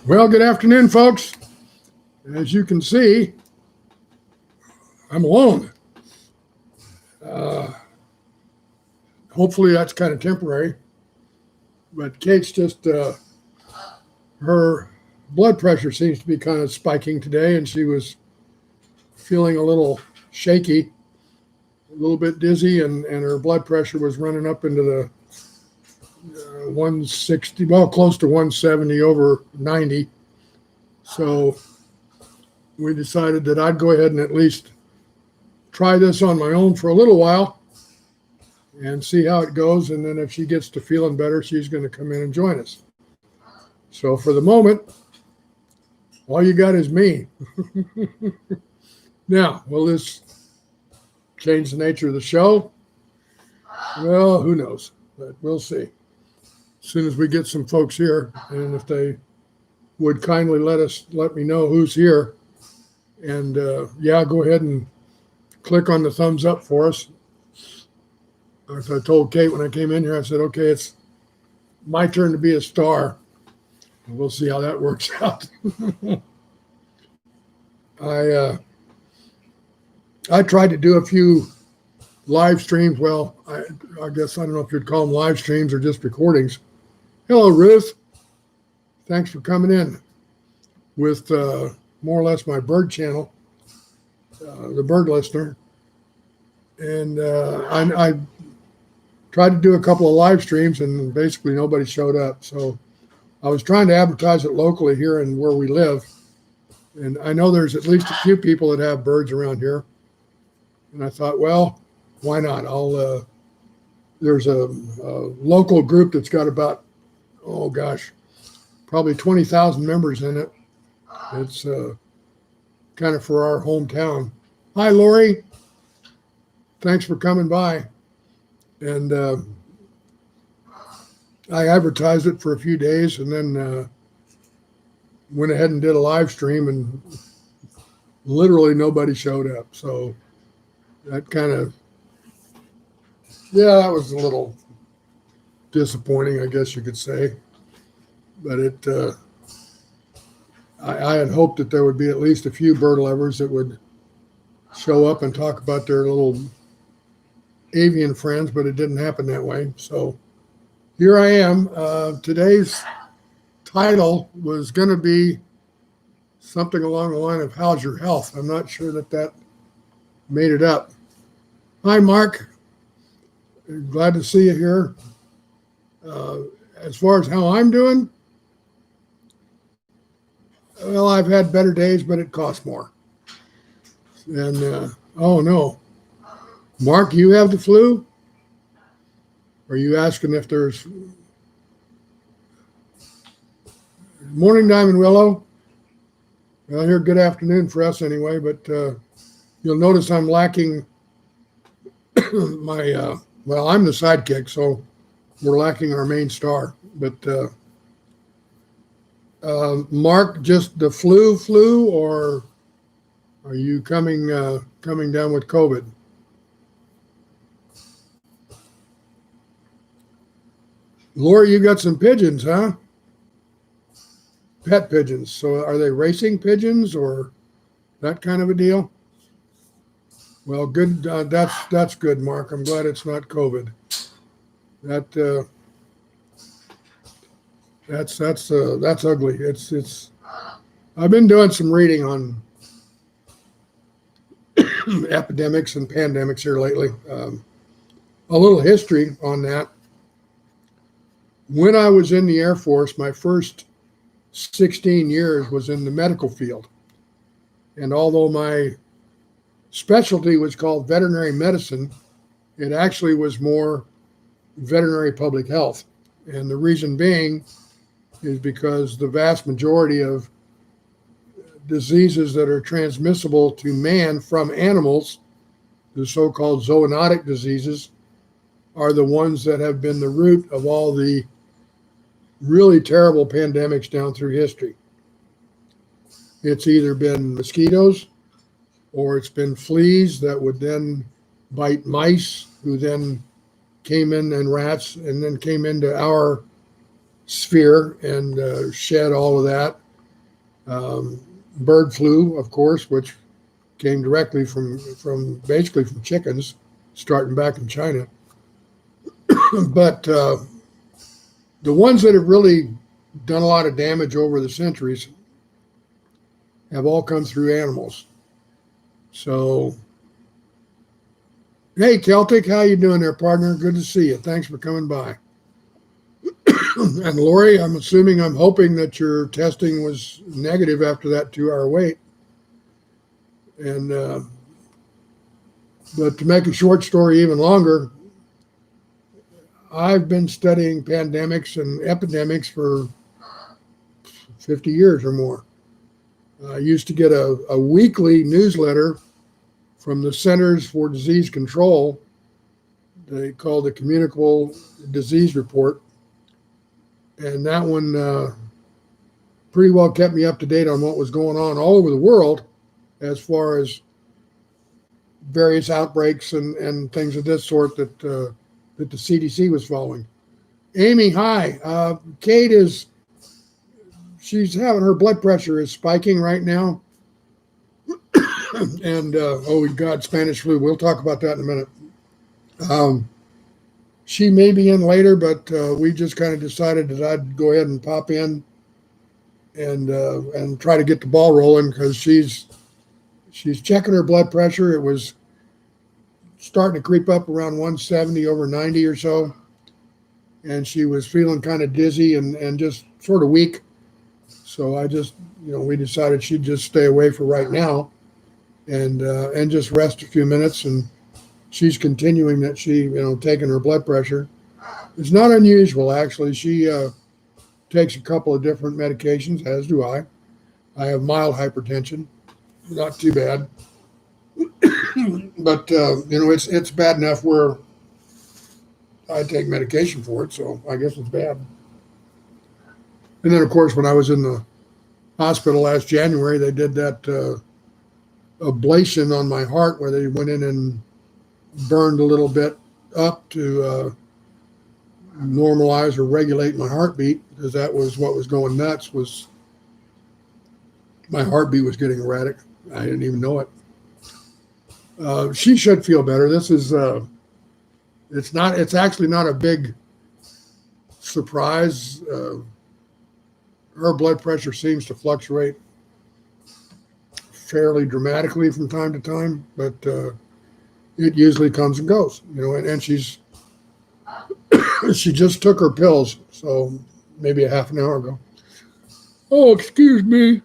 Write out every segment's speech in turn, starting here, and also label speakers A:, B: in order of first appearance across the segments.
A: Well, good afternoon, folks. As you can see, I'm alone. Hopefully that's kind of temporary. But Kate's just, her blood pressure seems to be kind of spiking today, and she was feeling a little shaky, a little bit dizzy, and her blood pressure was running up into the 160, well, close to 170 over 90. So we decided that I'd go ahead and at least try this on my own for a little while and see how it goes. And then if she gets to feeling better, she's going to come in and join us. So for the moment, all you got is me. Now, will this change the nature of the show? Well, who knows, but we'll see. As soon as we get some folks here, and if they would kindly let me know who's here, and yeah, go ahead and click on the thumbs up for us. As I told Kate when I came in here, I said, okay, it's my turn to be a star. We'll see how that works out. I tried to do a few live streams. Well, I guess I don't know if you'd call them live streams or just recordings. Hello, Ruth. Thanks for coming in with more or less my bird channel, the bird listener. And I tried to do a couple of live streams, and basically nobody showed up. So I was trying to advertise it locally here and where we live. And I know there's at least a few people that have birds around here. And I thought, well, why not? There's a local group that's got about, oh gosh, probably 20,000 members in it. It's kind of for our hometown. Hi, Lori. Thanks for coming by. And I advertised it for a few days and then went ahead and did a live stream, and literally nobody showed up. So that kind of, yeah, that was a little disappointing, I guess you could say. But I had hoped that there would be at least a few bird lovers that would show up and talk about their little avian friends, but it didn't happen that way. So here I am. Today's title was going to be something along the line of "How's your health?" I'm not sure that made it up. Hi, Mark. Glad to see you here. As far as how I'm doing, well, I've had better days, but it costs more. And oh no, Mark, you have the flu? Are you asking if there's morning, Diamond Willow? Well, here, good afternoon for us anyway, but you'll notice I'm lacking my, well, I'm the sidekick, so we're lacking our main star. But Mark, just the flu, or are you coming down with COVID? Laura, you got some pigeons, huh? Pet pigeons. So are they racing pigeons or that kind of a deal? Well, good. That's good, Mark. I'm glad it's not COVID. That's ugly. It's. I've been doing some reading on epidemics and pandemics here lately. A little history on that. When I was in the Air Force, my first 16 years was in the medical field. And although my specialty was called veterinary medicine, it actually was more veterinary public health. And the reason being is because the vast majority of diseases that are transmissible to man from animals, the so-called zoonotic diseases, are the ones that have been the root of all the really terrible pandemics down through history. It's either been mosquitoes or it's been fleas that would then bite mice, who then came in, and rats, and then came into our sphere and shed all of that. Bird flu, of course, which came directly from basically from chickens, starting back in China. But the ones that have really done a lot of damage over the centuries have all come through animals. So, hey, Celtic, how you doing there, partner? Good to see you. Thanks for coming by. And Lori, I'm hoping that your testing was negative after that 2-hour wait. And but to make a short story even longer, I've been studying pandemics and epidemics for 50 years or more. I used to get a weekly newsletter from the Centers for Disease Control. They call the Communicable Disease Report. And that one pretty well kept me up to date on what was going on all over the world as far as various outbreaks and things of this sort that the CDC was following. Amy, hi. Kate she's having her blood pressure is spiking right now. And, oh, God, Spanish flu. We'll talk about that in a minute. She may be in later, but we just kind of decided that I'd go ahead and pop in and try to get the ball rolling because she's checking her blood pressure. It was starting to creep up around 170 over 90 or so. And she was feeling kind of dizzy and just sort of weak. So I just, we decided she'd just stay away for right now and just rest a few minutes. And she's continuing that she, taking her blood pressure. It's not unusual, actually. She takes a couple of different medications, as do I. I have mild hypertension, not too bad. But, it's bad enough where I take medication for it, so I guess it's bad. And then, of course, when I was in the hospital last January, they did that ablation on my heart where they went in and burned a little bit up to normalize or regulate my heartbeat, because that was what was going nuts. Was my heartbeat was getting erratic. I didn't even know it. She should feel better. This is it's actually not a big surprise. Her blood pressure seems to fluctuate fairly dramatically from time to time, but it usually comes and goes, and she's she just took her pills, so maybe a half an hour ago. Oh, excuse me.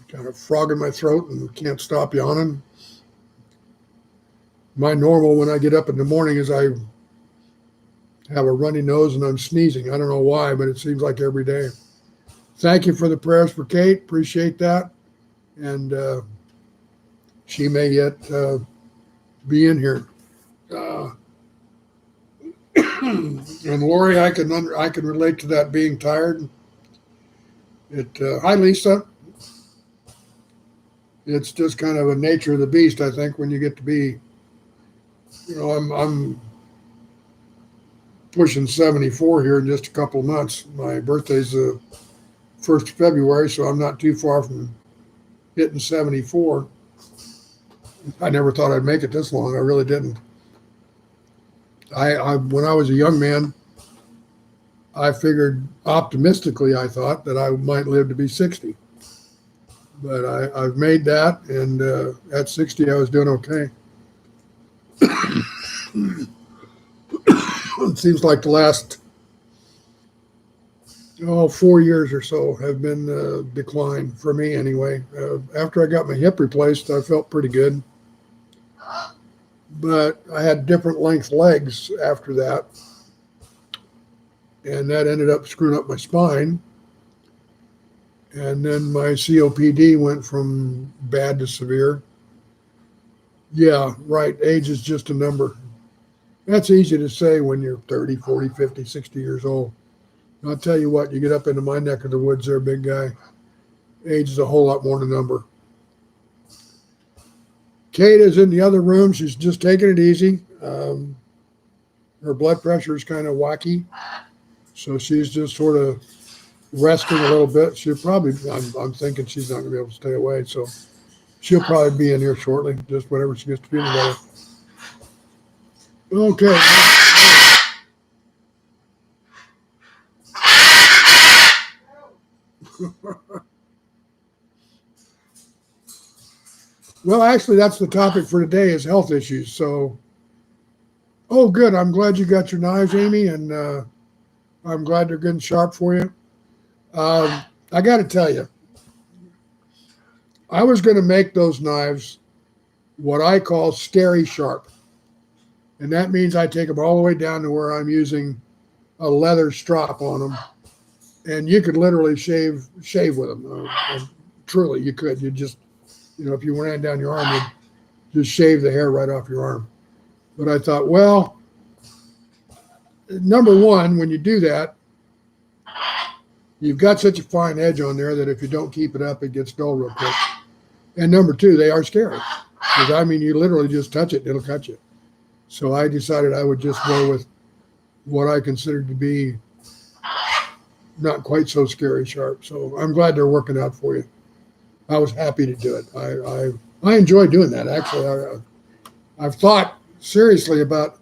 A: Kind of frog in my throat and can't stop yawning. My normal when I get up in the morning is I have a runny nose and I'm sneezing. I don't know why, but it seems like every day. Thank you for the prayers for Kate. Appreciate that. And she may yet be in here. And Lori, I can relate to that, being tired. Hi, Lisa. It's just kind of a nature of the beast, I think, when you get to be, I'm pushing 74 here in just a couple of months. My birthday's the 1st of February, so I'm not too far from hitting 74. I never thought I'd make it this long. I really didn't. When I was a young man, I figured optimistically, I thought that I might live to be 60. But I've made that, and at 60, I was doing okay. It seems like the last 4 years or so have been decline for me anyway. After I got my hip replaced, I felt pretty good. But I had different length legs after that, and that ended up screwing up my spine. And then my COPD went from bad to severe. Yeah, right. Age is just a number. That's easy to say when you're 30, 40, 50, 60 years old. I'll tell you what, you get up into my neck of the woods there, big guy. Age is a whole lot more than a number. Kate is in the other room. She's just taking it easy. her blood pressure is kind of wacky. So she's just sort of resting a little bit. She'll probably, I'm thinking she's not going to be able to stay away. So she'll probably be in here shortly, just whenever she gets to feeling better. Okay. Well, actually, that's the topic for today is health issues. So, oh, good. I'm glad you got your knives, Amy, and I'm glad they're good and sharp for you. I got to tell you, I was going to make those knives what I call scary sharp. And that means I take them all the way down to where I'm using a leather strop on them. And you could literally shave with them. Truly, you could. You just, if you ran down your arm, you'd just shave the hair right off your arm. But I thought, well, number one, when you do that, you've got such a fine edge on there that if you don't keep it up, it gets dull real quick. And number two, they are scary. Because, you literally just touch it, and it'll cut you. So I decided I would just go with what I considered to be not quite so scary sharp. So I'm glad they're working out for you. I was happy to do it. I enjoy doing that, actually. I've thought seriously about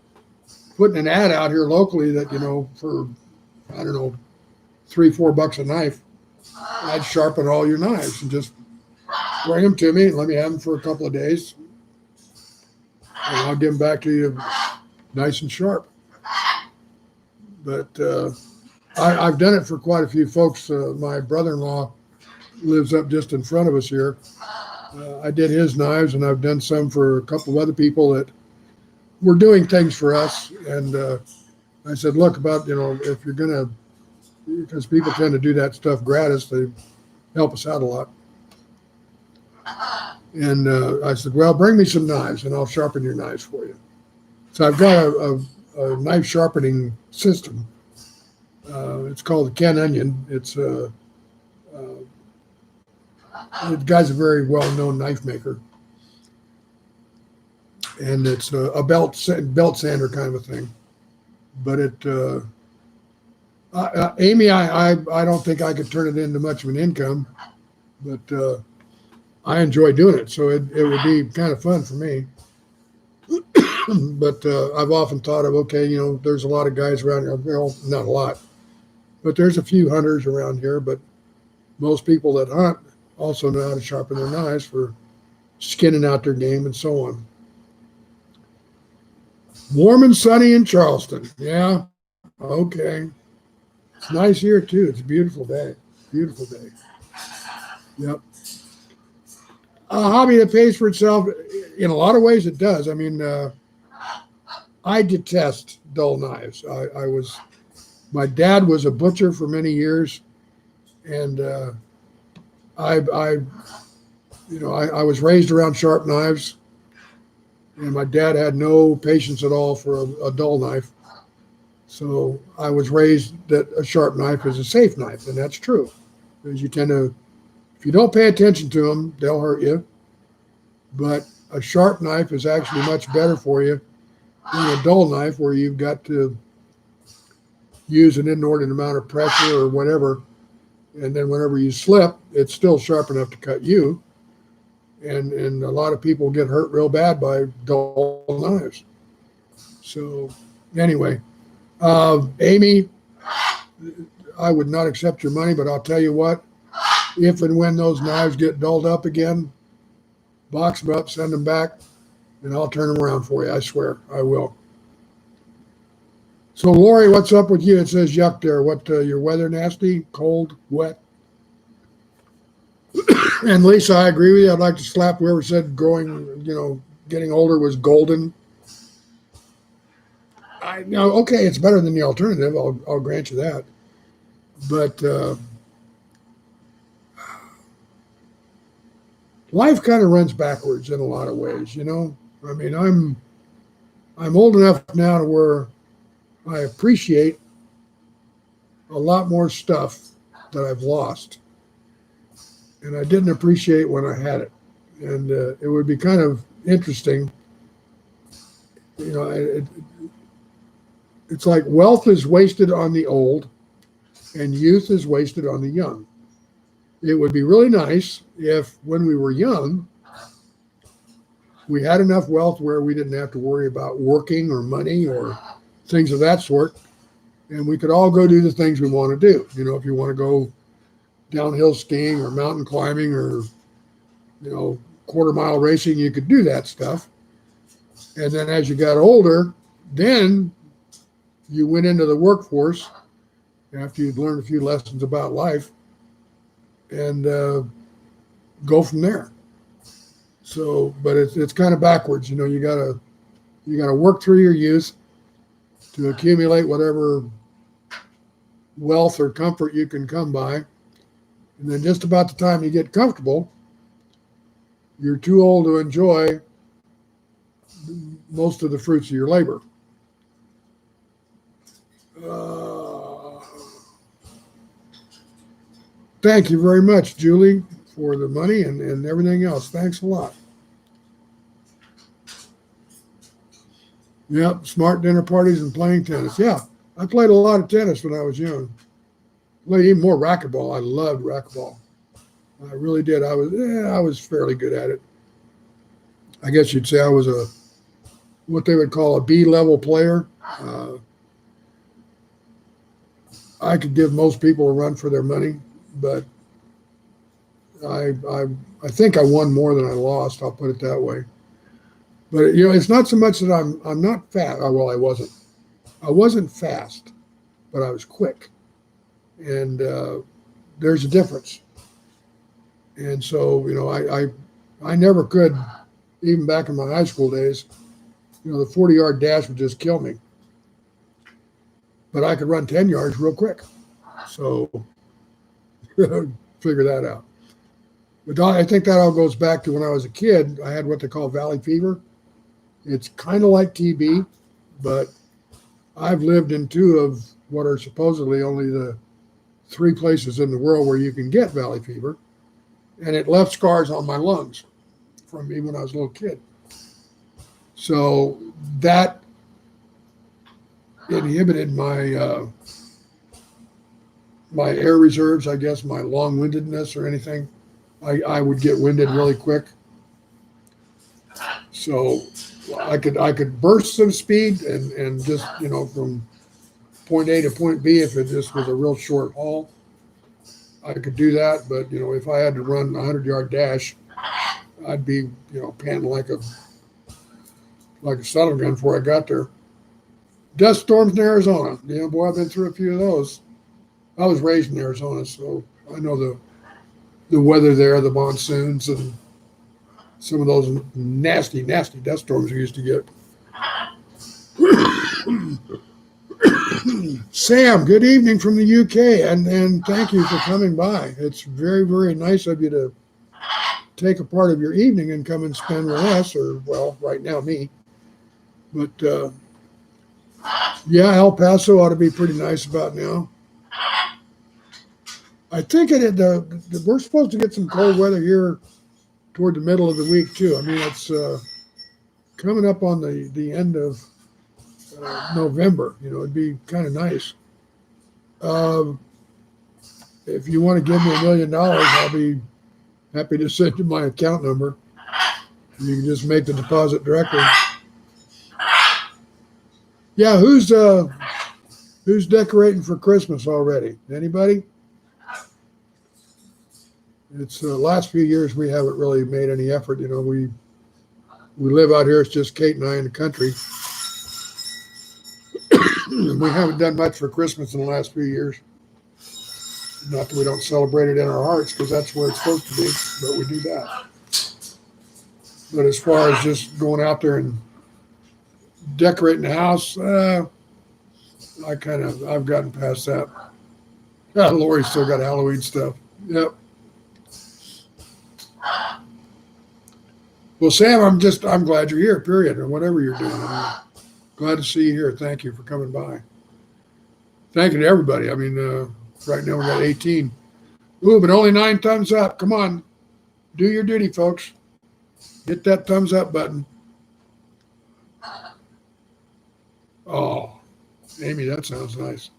A: putting an ad out here locally that, for, I don't know, $3-4 a knife, I'd sharpen all your knives and just bring them to me and let me have them for a couple of days. And I'll give them back to you nice and sharp. But I've done it for quite a few folks. My brother-in-law lives up just in front of us here. I did his knives, and I've done some for a couple of other people that were doing things for us. And I said, look, if you're going to, because people tend to do that stuff gratis, they help us out a lot. And I said, well, bring me some knives, and I'll sharpen your knives for you. So I've got a knife sharpening system. It's called the Ken Onion. The guy's a very well-known knife maker. And it's a belt sander kind of a thing. But Amy, I don't think I could turn it into much of an income, but I enjoy doing it. So it would be kind of fun for me. But I've often thought of, okay, there's a lot of guys around here. Well, not a lot, but there's a few hunters around here. But most people that hunt also know how to sharpen their knives for skinning out their game and so on. Warm and sunny in Charleston. Yeah, okay. It's nice here, too. It's a beautiful day. Beautiful day. Yep. A hobby that pays for itself. In a lot of ways, it does. I detest dull knives. My dad was a butcher for many years, and I was raised around sharp knives, and my dad had no patience at all for a dull knife. So I was raised that a sharp knife is a safe knife, and that's true. Because if you don't pay attention to them, they'll hurt you. But a sharp knife is actually much better for you than a dull knife where you've got to use an inordinate amount of pressure or whatever. And then whenever you slip, it's still sharp enough to cut you. And a lot of people get hurt real bad by dull knives. So anyway, Amy, I would not accept your money, but I'll tell you what, if and when those knives get dulled up again, box them up, send them back, and I'll turn them around for you. I swear, I will. So, Lori, what's up with you? It says yuck there. What, your weather nasty, cold, wet? And Lisa, I agree with you. I'd like to slap whoever said getting older was golden. I know, okay, it's better than the alternative. I'll grant you that. But life kind of runs backwards in a lot of ways, I'm old enough now to where I appreciate a lot more stuff that I've lost. And I didn't appreciate when I had it. And it would be kind of interesting. it's like wealth is wasted on the old and youth is wasted on the young. It would be really nice if when we were young, we had enough wealth where we didn't have to worry about working or money or things of that sort. And we could all go do the things we want to do. You know, if you want to go downhill skiing or mountain climbing or, quarter mile racing, you could do that stuff. And then as you got older, then you went into the workforce after you'd learned a few lessons about life and go from there. So, but it's kind of backwards. You gotta work through your youth to accumulate whatever wealth or comfort you can come by. And then just about the time you get comfortable, you're too old to enjoy most of the fruits of your labor. Thank you very much, Julie, for the money and everything else. Thanks a lot. Yep, smart dinner parties and playing tennis. Yeah, I played a lot of tennis when I was young. Played even more racquetball. I loved racquetball. I really did. I was fairly good at it. I guess you'd say I was what they would call a B-level player. I could give most people a run for their money, but I think I won more than I lost. I'll put it that way. But it's not so much that I'm not fast. Well, I wasn't. I wasn't fast, but I was quick, and there's a difference. And so I never could, even back in my high school days. The 40-yard dash would just kill me. But I could run 10 yards real quick. So figure that out. But I think that all goes back to when I was a kid. I had what they call valley fever. It's kind of like TB, but I've lived in 2 of what are supposedly only the 3 places in the world where you can get valley fever. And it left scars on my lungs from me when I was a little kid. So that inhibited my my air reserves, I guess, my long-windedness or anything. I would get winded really quick. So I could burst some speed and just, from point A to point B, if it just was a real short haul, I could do that. But, if I had to run a 100-yard dash, I'd be, panting like a saddle gun before I got there. Dust storms in Arizona. Boy, I've been through a few of those. I was raised in Arizona, so I know the weather there, the monsoons, and some of those nasty, nasty dust storms we used to get. Sam, good evening from the UK, and thank you for coming by. It's very, very nice of you to take a part of your evening and come and spend with us, or, well, right now, me. But, yeah, El Paso ought to be pretty nice about now. I think we're supposed to get some cold weather here toward the middle of the week, too. I mean, it's coming up on the end of November. It'd be kind of nice. If you want to give me $1 million, I'll be happy to send you my account number. You can just make the deposit directly. Yeah, who's decorating for Christmas already? Anybody? It's the last few years we haven't really made any effort. We live out here. It's just Kate and I in the country. We haven't done much for Christmas in the last few years. Not that we don't celebrate it in our hearts, because that's where it's supposed to be, but we do that. But as far as just going out there and decorating the house, I've gotten past that. Lori's still got Halloween stuff. Yep. Well, Sam, I'm glad you're here, period, or whatever you're doing. I'm glad to see you here. Thank you for coming by. Thank you to everybody. I mean, right now we got 18. Ooh, but only 9 thumbs up. Come on. Do your duty, folks. Hit that thumbs up button. Oh, Amy, that sounds nice.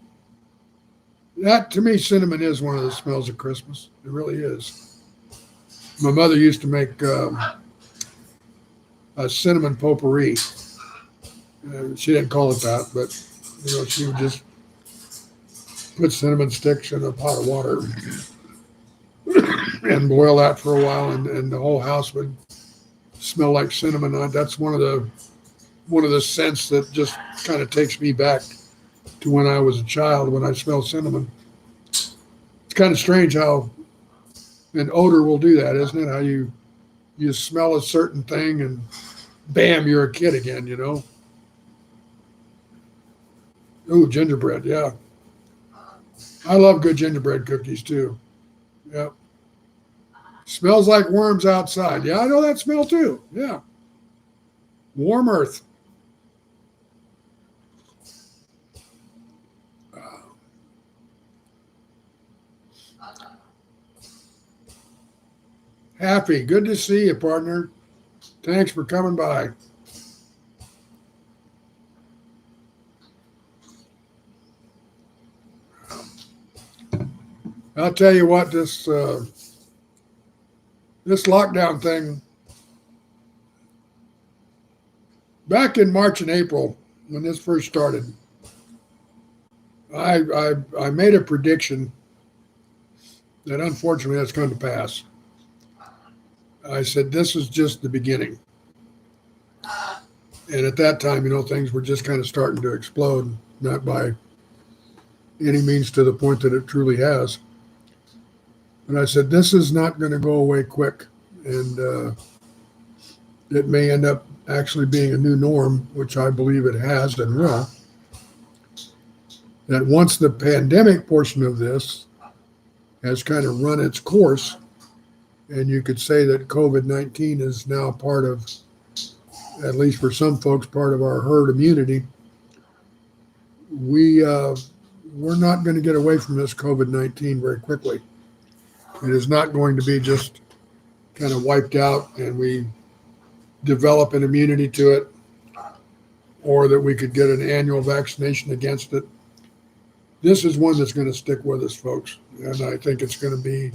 A: That, to me, cinnamon is one of the smells of Christmas. It really is. My mother used to make a cinnamon potpourri. She didn't call it that, but she would just put cinnamon sticks in a pot of water and boil that for a while, and the whole house would smell like cinnamon. That's one of the scents that just kind of takes me back to when I was a child when I smell cinnamon. It's kind of strange how an odor will do that, isn't it? How you smell a certain thing and bam, you're a kid again, Ooh, gingerbread, yeah. I love good gingerbread cookies too. Yeah. Smells like worms outside. Yeah, I know that smell too. Yeah. Warm earth. Happy, good to see you, partner. Thanks for coming by. I'll tell you what, this lockdown thing, back in March and April, when this first started, I made a prediction that unfortunately has come to pass. I said, this is just the beginning. And at that time, things were just kind of starting to explode, not by any means to the point that it truly has. And I said, this is not going to go away quick. And it may end up actually being a new norm, which I believe it has and will. That once the pandemic portion of this has kind of run its course, and you could say that COVID-19 is now part of, at least for some folks, part of our herd immunity, we're not going to get away from this COVID-19 very quickly. It is not going to be just kind of wiped out and we develop an immunity to it, or that we could get an annual vaccination against it. This is one that's going to stick with us, folks. And I think it's going to be,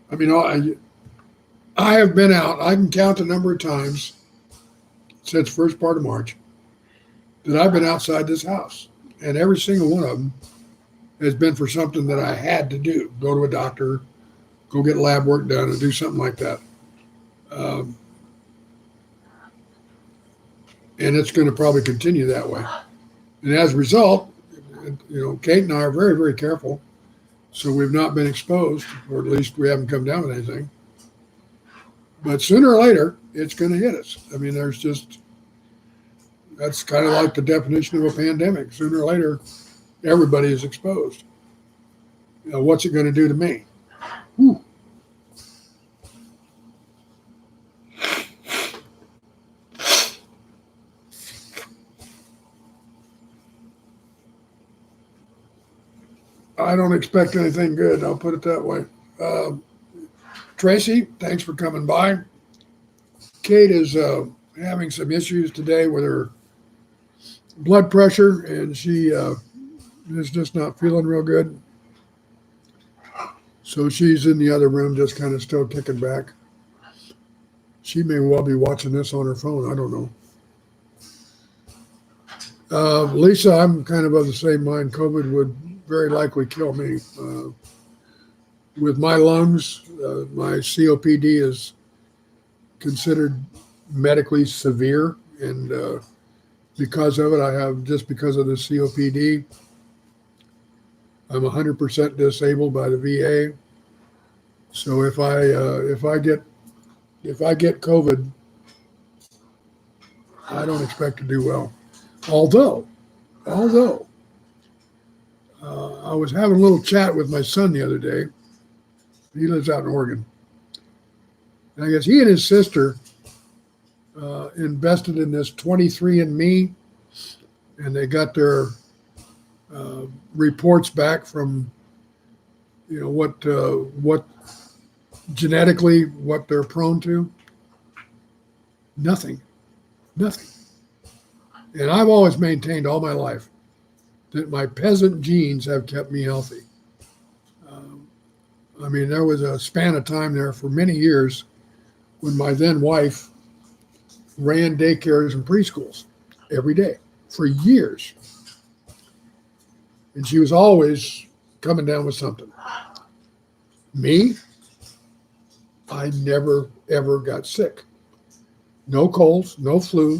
A: I have been out, I can count the number of times since first part of March that I've been outside this house. And every single one of them has been for something that I had to do. Go to a doctor, go get lab work done, and do something like that. And it's going to probably continue that way. And as a result, Kate and I are very, very careful. So we've not been exposed, or at least we haven't come down with anything. But sooner or later, it's going to hit us. That's kind of like the definition of a pandemic. Sooner or later, everybody is exposed. What's it going to do to me? Whew. I don't expect anything good. I'll put it that way. Tracy, thanks for coming by. Kate is having some issues today with her blood pressure, and she is just not feeling real good. So she's in the other room, just kind of still kicking back. She may well be watching this on her phone. I don't know. Lisa, I'm kind of the same mind. COVID would very likely kill me. With my lungs, my COPD is considered medically severe, and because of it, because of the COPD, I'm 100% disabled by the VA. So if I get COVID, I don't expect to do well. Although I was having a little chat with my son the other day. He lives out in Oregon. And I guess he and his sister invested in this 23andMe, and they got their reports back from, what genetically what they're prone to. Nothing. And I've always maintained all my life that my peasant genes have kept me healthy. I mean, there was a span of time there for many years when my then wife ran daycares and preschools every day for years. And she was always coming down with something. Me, I never, ever got sick. No colds, no flu,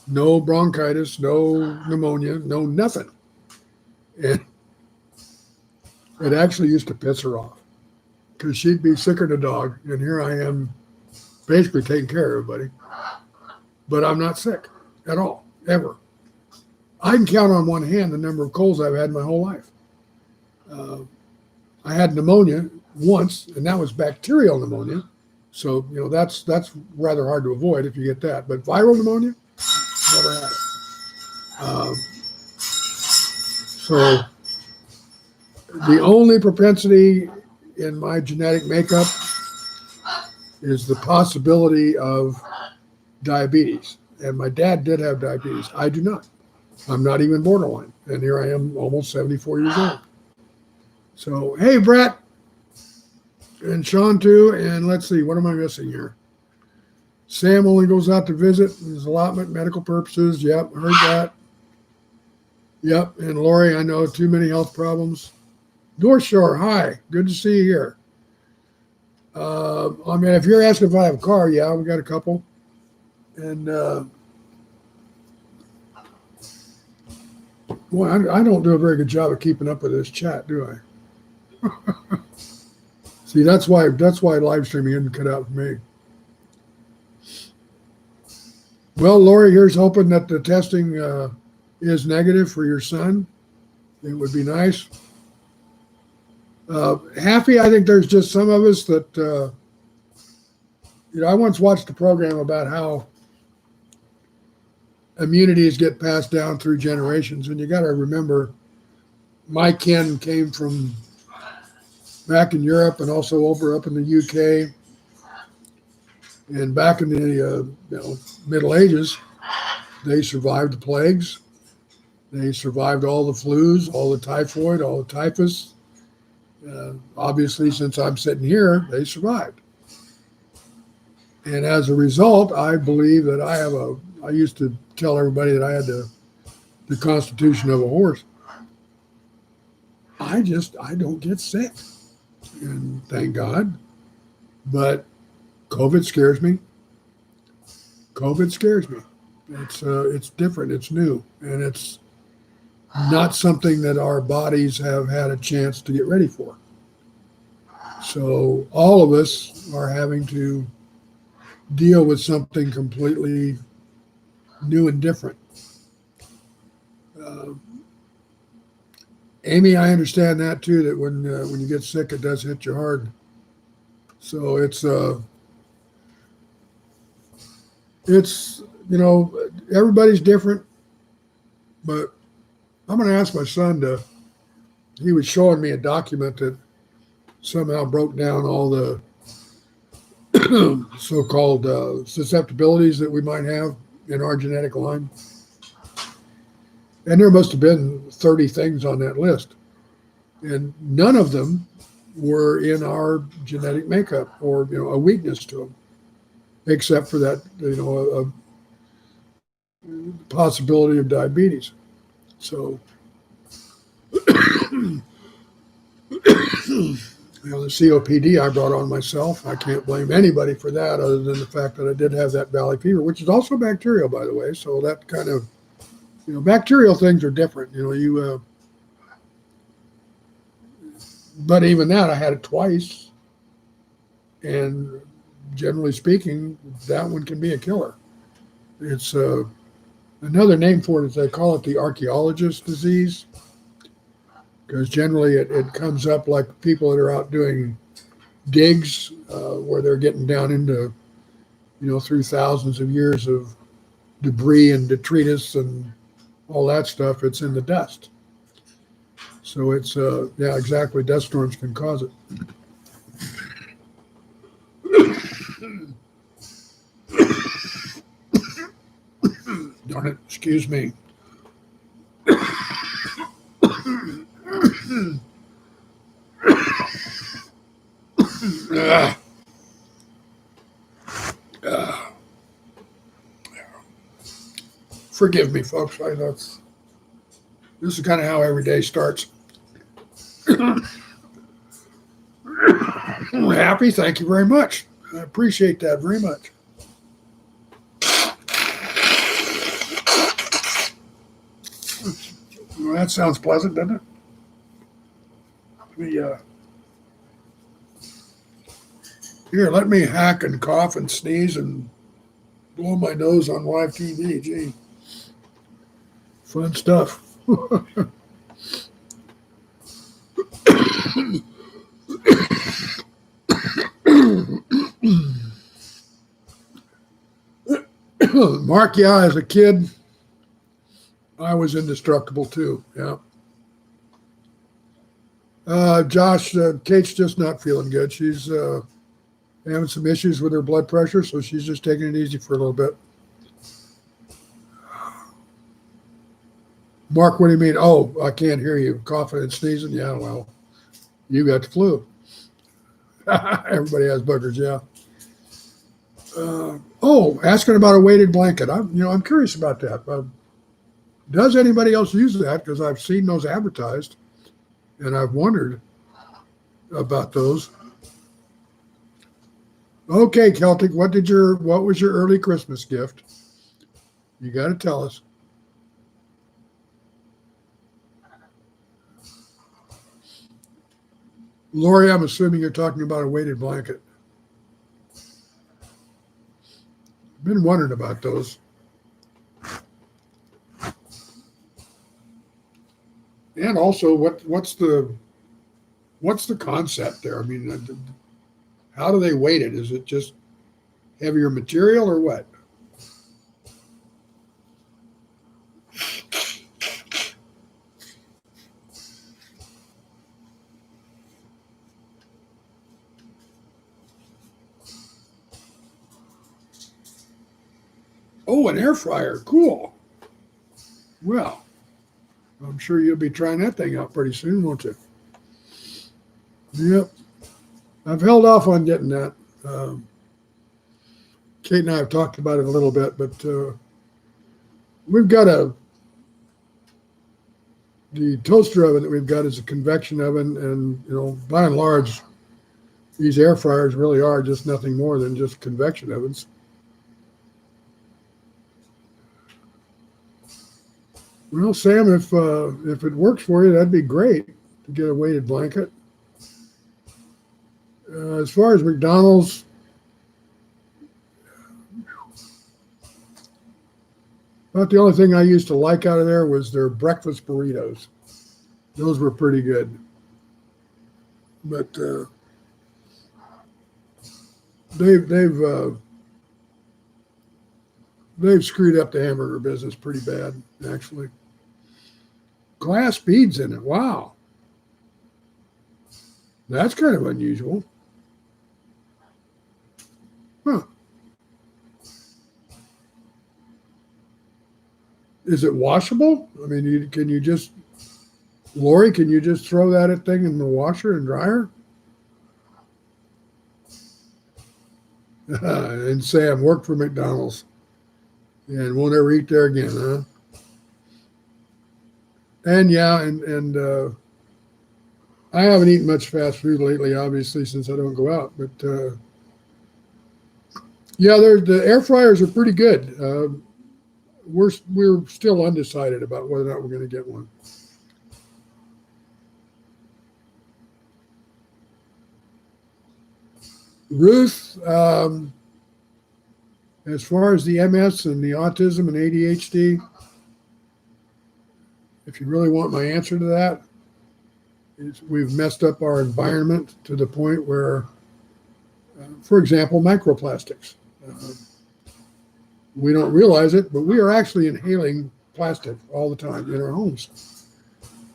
A: no bronchitis, no pneumonia, no nothing. And it actually used to piss her off because she'd be sicker than a dog. And here I am basically taking care of everybody. But I'm not sick at all, ever. I can count on one hand the number of colds I've had my whole life. I had pneumonia once, and that was bacterial pneumonia. So, that's rather hard to avoid if you get that. But viral pneumonia, never had it. So the only propensity in my genetic makeup is the possibility of diabetes. And my dad did have diabetes. I do not. I'm not even borderline. And here I am almost 74 years old. So, hey, Brett. And Sean, too. And let's see, what am I missing here? Sam only goes out to visit his allotment, medical purposes. Yep, heard that. Yep. And Lori, I know, too many health problems. Dorshore, hi. Good to see you here. I mean, if you're asking if I have a car, yeah, we got a couple. And, boy, I don't do a very good job of keeping up with this chat, do I? See, that's why live streaming isn't cut out for me. Well, Lori, here's hoping that the testing is negative for your son. It would be nice. Happy, I think there's just some of us that, I once watched a program about how immunities get passed down through generations. And you got to remember, my kin came from back in Europe and also over up in the UK. And back in the Middle Ages, they survived the plagues. They survived all the flus, all the typhoid, all the typhus. Obviously, since I'm sitting here, they survived. And as a result, I believe that I used to tell everybody that I had the constitution of a horse. I don't get sick. And thank God. But COVID scares me. COVID scares me. It's different. It's new. And it's not something that our bodies have had a chance to get ready for. So all of us are having to deal with something completely new and different. Amy, I understand that too, that when you get sick, it does hit you hard. So it's everybody's different, but I'm going to ask my son he was showing me a document that somehow broke down all the so-called susceptibilities that we might have in our genetic line. And there must have been 30 things on that list. And none of them were in our genetic makeup or, a weakness to them, except for that, a possibility of diabetes. So, the COPD I brought on myself. I can't blame anybody for that other than the fact that I did have that valley fever, which is also bacterial, by the way. So that kind of, bacterial things are different. But even that, I had it twice. And generally speaking, that one can be a killer. It's another name for it is they call it the archaeologist disease. Because generally it comes up like people that are out doing digs where they're getting down into, through thousands of years of debris and detritus and all that stuff. It's in the dust. So it's, yeah, exactly. Dust storms can cause it. Darn it. Excuse me. Forgive me, folks. This is kind of how every day starts. Happy, thank you very much. I appreciate that very much. Well, that sounds pleasant, doesn't it? Let me hack and cough and sneeze and blow my nose on live TV. Gee, fun stuff. Mark, yeah, as a kid, I was indestructible too. Yeah. Josh, Kate's just not feeling good. She's having some issues with her blood pressure, so she's just taking it easy for a little bit. Mark, what do you mean? Oh, I can't hear you. Coughing and sneezing? Yeah, well, you got the flu. Everybody has buggers, yeah. Asking about a weighted blanket. I'm curious about that. Does anybody else use that? Because I've seen those advertised, and I've wondered about those. Okay, Celtic, what was your early Christmas gift? You got to tell us. Lori, I'm assuming you're talking about a weighted blanket. Been wondering about those. And also, what's the concept there? I mean, how do they weight it? Is it just heavier material or what? Oh, an air fryer. Cool. Well, I'm sure you'll be trying that thing out pretty soon, won't you? Yep. I've held off on getting that. Kate and I have talked about it a little bit, but we've got the toaster oven that we've got is a convection oven, and by and large, these air fryers really are just nothing more than just convection ovens. Well, Sam, if it works for you, that'd be great to get a weighted blanket. As far as McDonald's, about the only thing I used to like out of there was their breakfast burritos. Those were pretty good. But they've screwed up the hamburger business pretty bad, actually. Glass beads in it. Wow. That's kind of unusual. Huh. Is it washable? I mean, Lori, can you just throw that thing in the washer and dryer? And Sam worked for McDonald's and won't ever eat there again, huh? And yeah, and I haven't eaten much fast food lately, obviously, since I don't go out. But yeah, the air fryers are pretty good. We're still undecided about whether or not we're going to get one. Ruth, as far as the MS and the autism and ADHD, if you really want my answer to that, we've messed up our environment to the point where, for example, microplastics. We don't realize it, but we are actually inhaling plastic all the time in our homes.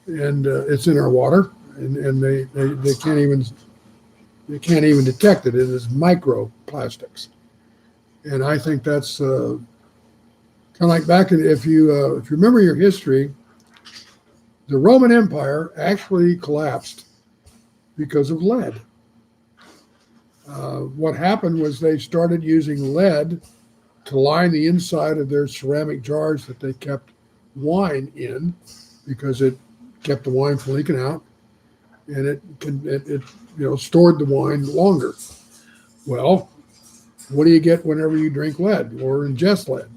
A: And it's in our water, and they can't even detect it. It is microplastics. And I think that's kind of like back in, if you remember your history, The Roman Empire actually collapsed because of lead. What happened was they started using lead to line the inside of their ceramic jars that they kept wine in, because it kept the wine from leaking out, and it stored the wine longer. Well, what do you get whenever you drink lead or ingest lead?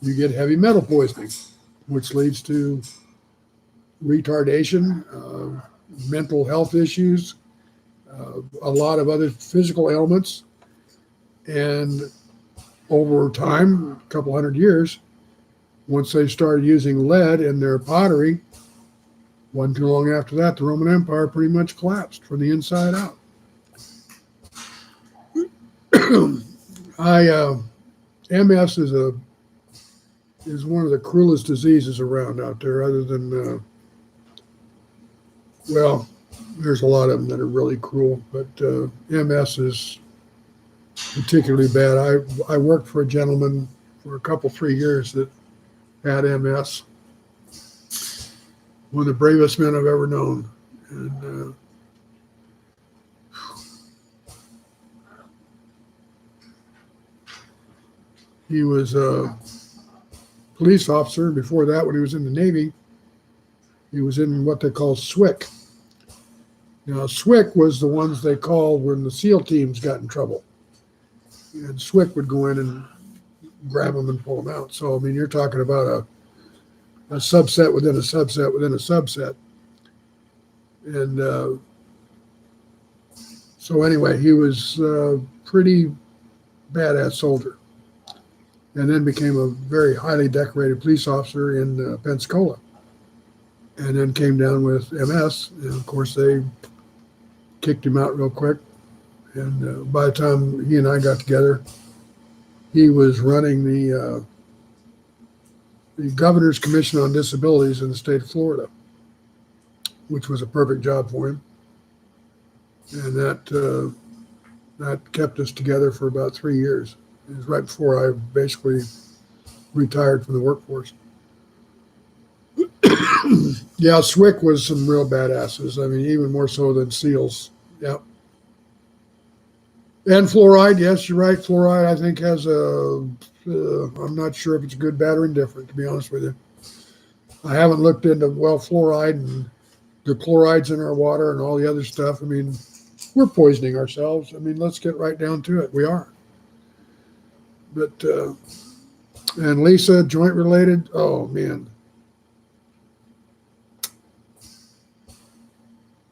A: You get heavy metal poisoning, which leads to retardation, mental health issues, a lot of other physical ailments. And over time, a couple hundred years, once they started using lead in their pottery, wasn't too long after that, the Roman Empire pretty much collapsed from the inside out. MS is one of the cruelest diseases around out there, other than, there's a lot of them that are really cruel, but MS is particularly bad. I worked for a gentleman for 3 years that had MS. One of the bravest men I've ever known. And he was a police officer. Before that, when he was in the Navy, he was in what they call SWIC. Now, SWIC was the ones they called when the SEAL teams got in trouble. And SWIC would go in and grab them and pull them out. So, I mean, you're talking about a subset within a subset within a subset. And so anyway, he was a pretty badass soldier, and then became a very highly decorated police officer in Pensacola, and then came down with MS. And of course, they kicked him out real quick. And by the time he and I got together, he was running the Governor's Commission on Disabilities in the state of Florida, which was a perfect job for him. And that kept us together for about 3 years. It was right before I basically retired from the workforce. Yeah, SWIC was some real badasses. I mean, even more so than SEALs. Yep. And fluoride, yes, you're right. Fluoride, I think, has I'm not sure if it's good, bad, or indifferent, to be honest with you. I haven't looked into, fluoride and the chlorides in our water and all the other stuff. I mean, we're poisoning ourselves. I mean, let's get right down to it. We are. But, and Lisa, joint related, oh, man.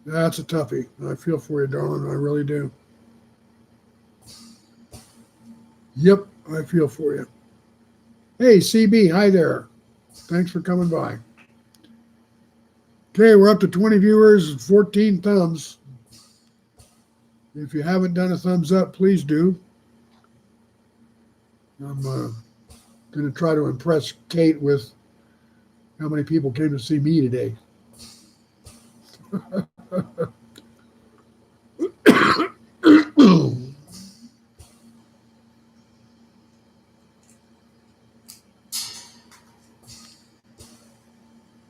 A: That's a toughie. I feel for you, darling. I really do. Yep, I feel for you. Hey, CB, hi there. Thanks for coming by. Okay, we're up to 20 viewers and 14 thumbs. If you haven't done a thumbs up, please do. I'm going to try to impress Kate with how many people came to see me today.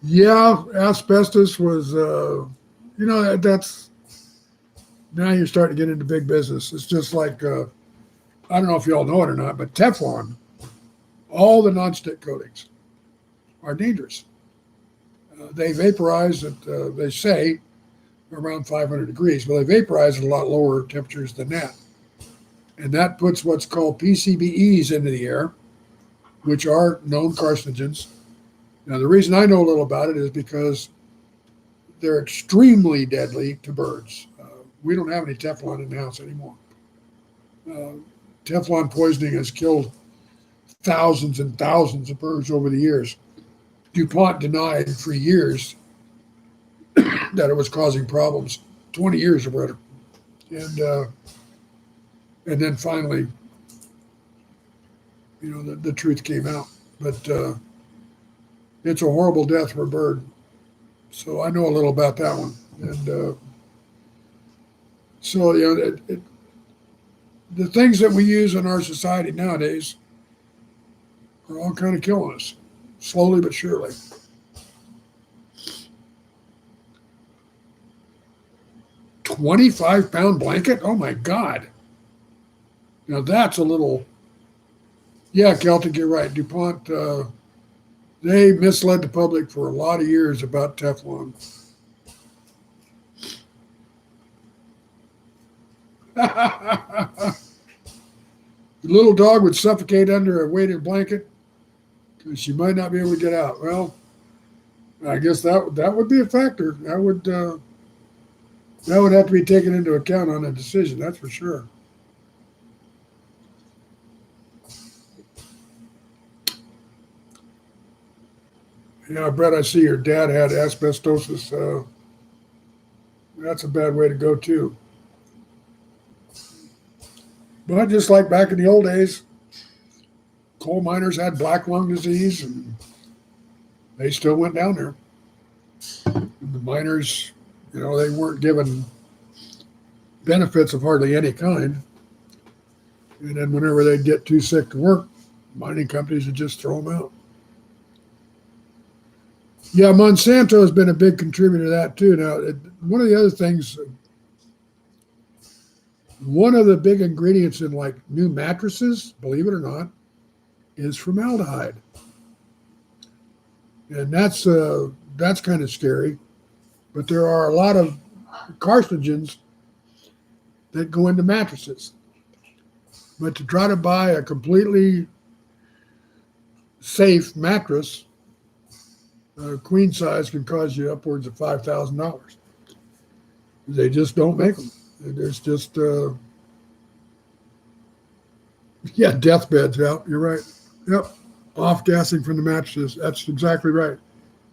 A: Yeah, asbestos was, that's, now you're starting to get into big business. It's just like, I don't know if you all know it or not, but Teflon, all the nonstick coatings are dangerous. They vaporize at, they say, around 500 degrees, but they vaporize at a lot lower temperatures than that. And that puts what's called PCBs into the air, which are known carcinogens. Now, the reason I know a little about it is because they're extremely deadly to birds. We don't have any Teflon in the house anymore. Teflon poisoning has killed thousands and thousands of birds over the years. DuPont denied for years that it was causing problems, 20 years or better. And then finally, the truth came out. But it's a horrible death for a bird. So I know a little about that one. And so, the things that we use in our society nowadays are all kind of killing us, slowly but surely. 25-pound blanket? Oh my God. Now that's a little, yeah, Celtic, you're right. DuPont, they misled the public for a lot of years about Teflon. The little dog would suffocate under a weighted blanket because she might not be able to get out. Well, I guess that would be a factor. That would have to be taken into account on a decision. That's for sure. Yeah, Brett, I see your dad had asbestosis. That's a bad way to go too. But just like back in the old days, coal miners had black lung disease, and they still went down there. And the miners, they weren't given benefits of hardly any kind. And then whenever they'd get too sick to work, mining companies would just throw them out. Yeah, Monsanto has been a big contributor to that too. Now, one of the other things, one of the big ingredients in like new mattresses, believe it or not, is formaldehyde. And that's kind of scary. But there are a lot of carcinogens that go into mattresses. But to try to buy a completely safe mattress, queen size, can cost you upwards of $5,000. They just don't make them. There's just, deathbeds out. You're right. Yep. Off-gassing from the mattresses. That's exactly right.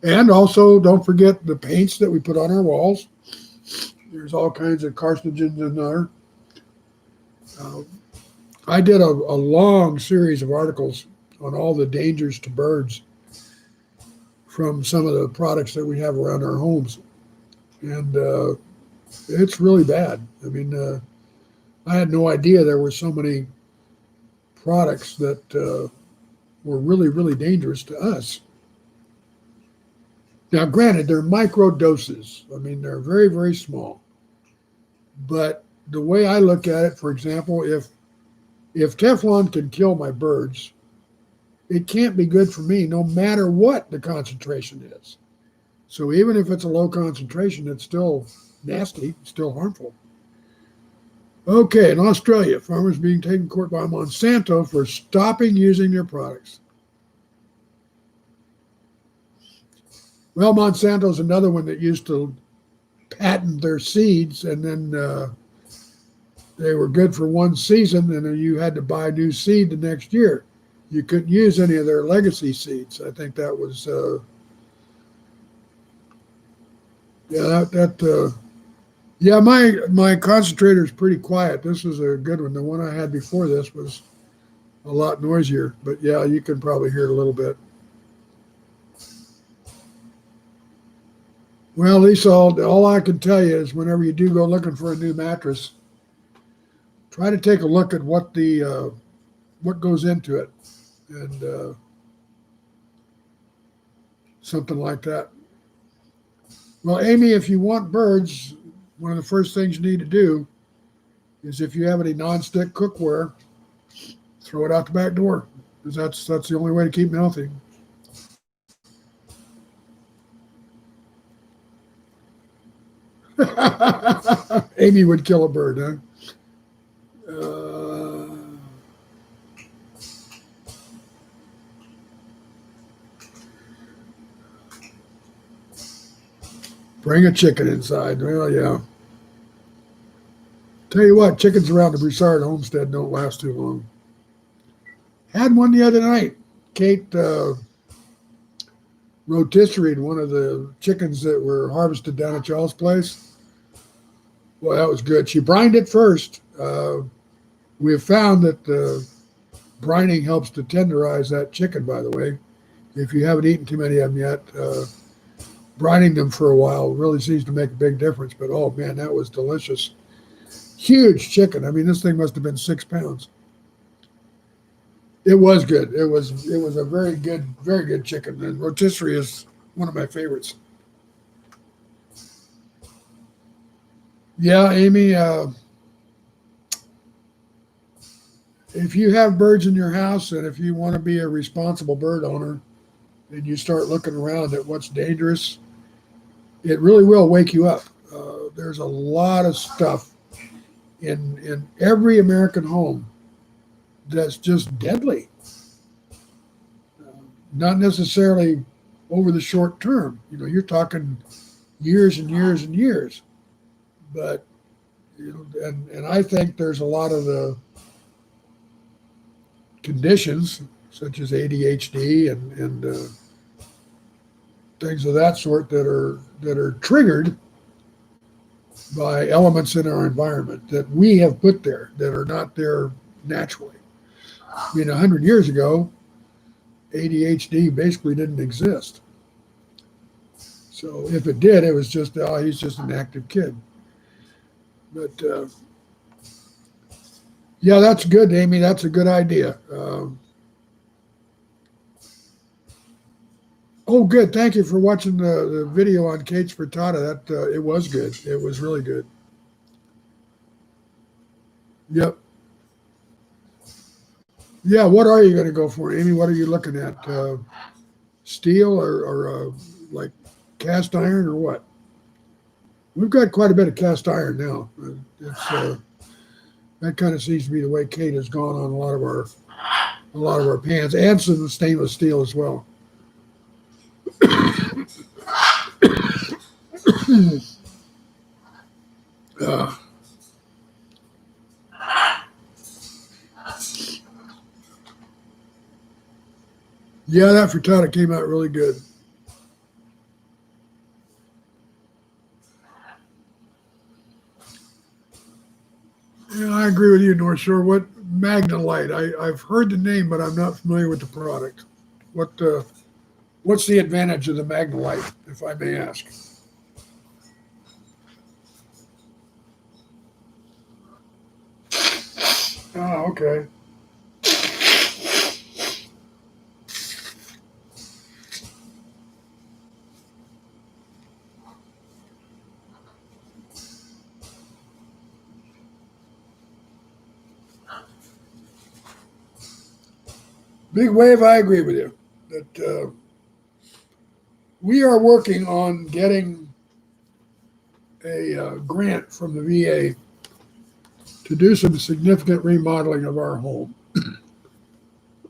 A: And also, don't forget the paints that we put on our walls. There's all kinds of carcinogens in there. I did a long series of articles on all the dangers to birds from some of the products that we have around our homes. And it's really bad. I mean, I had no idea there were so many products that were really, really dangerous to us. Now, granted, they're micro doses. I mean, they're very, very small. But the way I look at it, for example, if Teflon can kill my birds, it can't be good for me no matter what the concentration is. So even if it's a low concentration, it's still nasty, still harmful. Okay, in Australia, farmers being taken to court by Monsanto for stopping using their products. Well, Monsanto's another one that used to patent their seeds, and then they were good for one season, and then you had to buy new seed the next year. You couldn't use any of their legacy seeds. I think that was, my concentrator is pretty quiet. This is a good one. The one I had before this was a lot noisier, but yeah, you can probably hear it a little bit. Well, Lisa, all I can tell you is whenever you do go looking for a new mattress, try to take a look at what goes into it, and something like that. Well, Amy, if you want birds, one of the first things you need to do is if you have any nonstick cookware, throw it out the back door, because that's the only way to keep them healthy. Amy would kill a bird, huh? Bring a chicken inside. Well, yeah. Tell you what, chickens around the Broussard homestead don't last too long. Had one the other night. Kate rotisserie'd one of the chickens that were harvested down at y'all's place. Well, that was good. She brined it first. We have found that brining helps to tenderize that chicken, by the way. If you haven't eaten too many of them yet, brining them for a while really seems to make a big difference. But, oh, man, that was delicious. Huge chicken. I mean, this thing must have been 6 pounds. It was good. It was a very good chicken. And rotisserie is one of my favorites. Yeah, Amy, if you have birds in your house and if you want to be a responsible bird owner and you start looking around at what's dangerous, it really will wake you up. There's a lot of stuff in every American home that's just deadly. Not necessarily over the short term. You're talking years and years and years. But and I think there's a lot of the conditions such as ADHD and things of that sort that are triggered by elements in our environment that we have put there that are not there naturally. I mean, 100 years ago, ADHD basically didn't exist. So if it did, it was just, oh, he's just an active kid. But yeah, that's good, Amy. That's a good idea. Oh, good. Thank you for watching the video on Kate's frittata. That it was good. It was really good. Yep. Yeah. What are you going to go for, Amy? What are you looking at? Steel or like cast iron or what? We've got quite a bit of cast iron now. It's that kind of seems to be the way Kate has gone on a lot of our pans, and some stainless steel as well. Yeah, that frittata came out really good. Yeah, I agree with you, North Shore. What Magnalite? I've heard the name, but I'm not familiar with the product. What's the advantage of the Magnalite, if I may ask? Oh, okay. Big Wave, I agree with you. That we are working on getting a grant from the VA to do some significant remodeling of our home.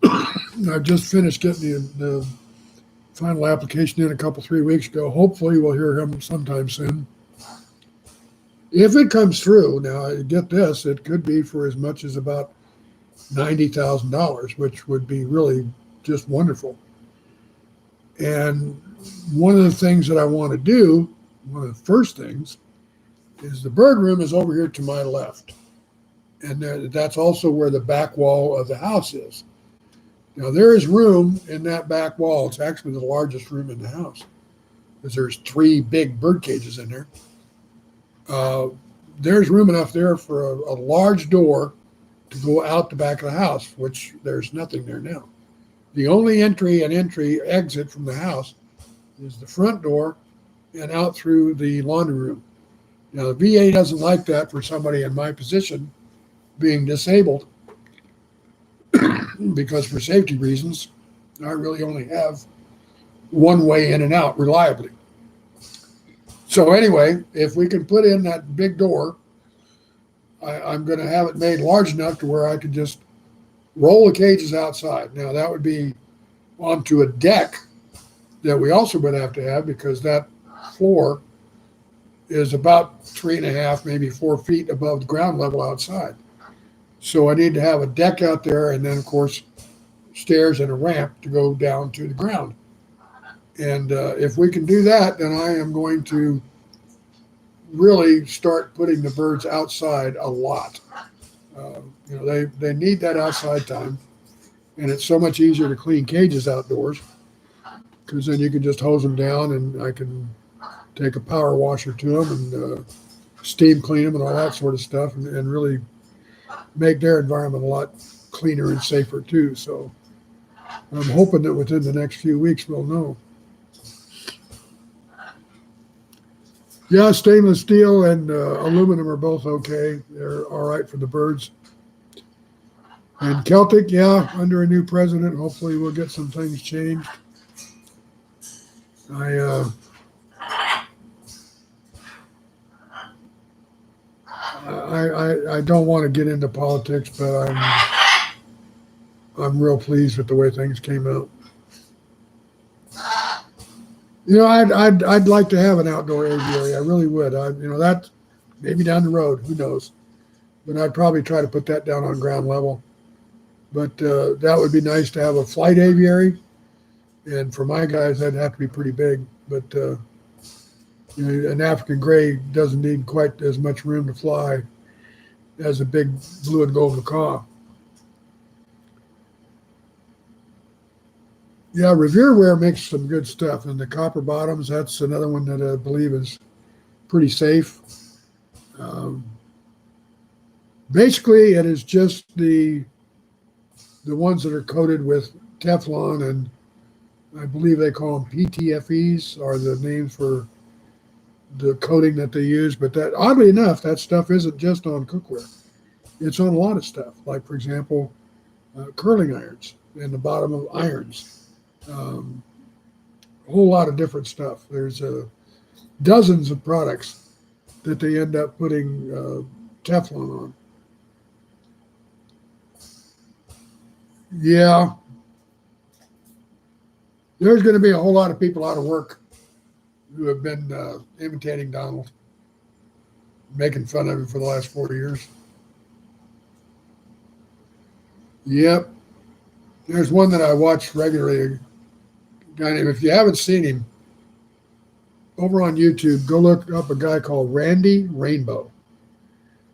A: I've just finished getting the final application in 3 weeks ago. Hopefully, we'll hear him sometime soon. If it comes through, now get this, it could be for as much as about $90,000, which would be really just wonderful. And one of the things that I want to do, one of the first things, is the bird room is over here to my left. And that's also where the back wall of the house is. Now, there is room in that back wall. It's actually the largest room in the house because there's 3 big bird cages in there. There's room enough there for a large door to go out the back of the house, which there's nothing there now. The only exit from the house is the front door and out through the laundry room. Now, the VA doesn't like that for somebody in my position being disabled because for safety reasons, I really only have one way in and out reliably. So anyway, if we can put in that big door, I'm going to have it made large enough to where I could just roll the cages outside. Now, that would be onto a deck that we also would have to have because that floor is about 3.5, maybe 4 feet above the ground level outside. So I need to have a deck out there and then, of course, stairs and a ramp to go down to the ground. And if we can do that, then I am going to really start putting the birds outside a lot. They need that outside time, and it's so much easier to clean cages outdoors because then you can just hose them down, and I can take a power washer to them and steam clean them and all that sort of stuff, and really make their environment a lot cleaner and safer too. So I'm hoping that within the next few weeks we'll know. Yeah, stainless steel and aluminum are both okay. They're all right for the birds. And Celtic, yeah, under a new president, hopefully we'll get some things changed. I I don't want to get into politics, but I'm real pleased with the way things came out. I'd like to have an outdoor aviary. I really would. That maybe down the road, who knows? But I'd probably try to put that down on ground level. But that would be nice to have a flight aviary. And for my guys, that'd have to be pretty big. But an African gray doesn't need quite as much room to fly as a big blue and gold macaw. Yeah, Revereware makes some good stuff. And the copper bottoms, that's another one that I believe is pretty safe. Basically, it is just the ones that are coated with Teflon, and I believe they call them PTFEs, are the names for the coating that they use. But that, oddly enough, that stuff isn't just on cookware. It's on a lot of stuff. Like, for example, curling irons and the bottom of irons. A whole lot of different stuff. There's dozens of products that they end up putting Teflon on. Yeah. There's going to be a whole lot of people out of work who have been imitating Donald, making fun of him for the last 40 years. Yep. There's one that I watch regularly, a guy named, if you haven't seen him, over on YouTube, go look up a guy called Randy Rainbow.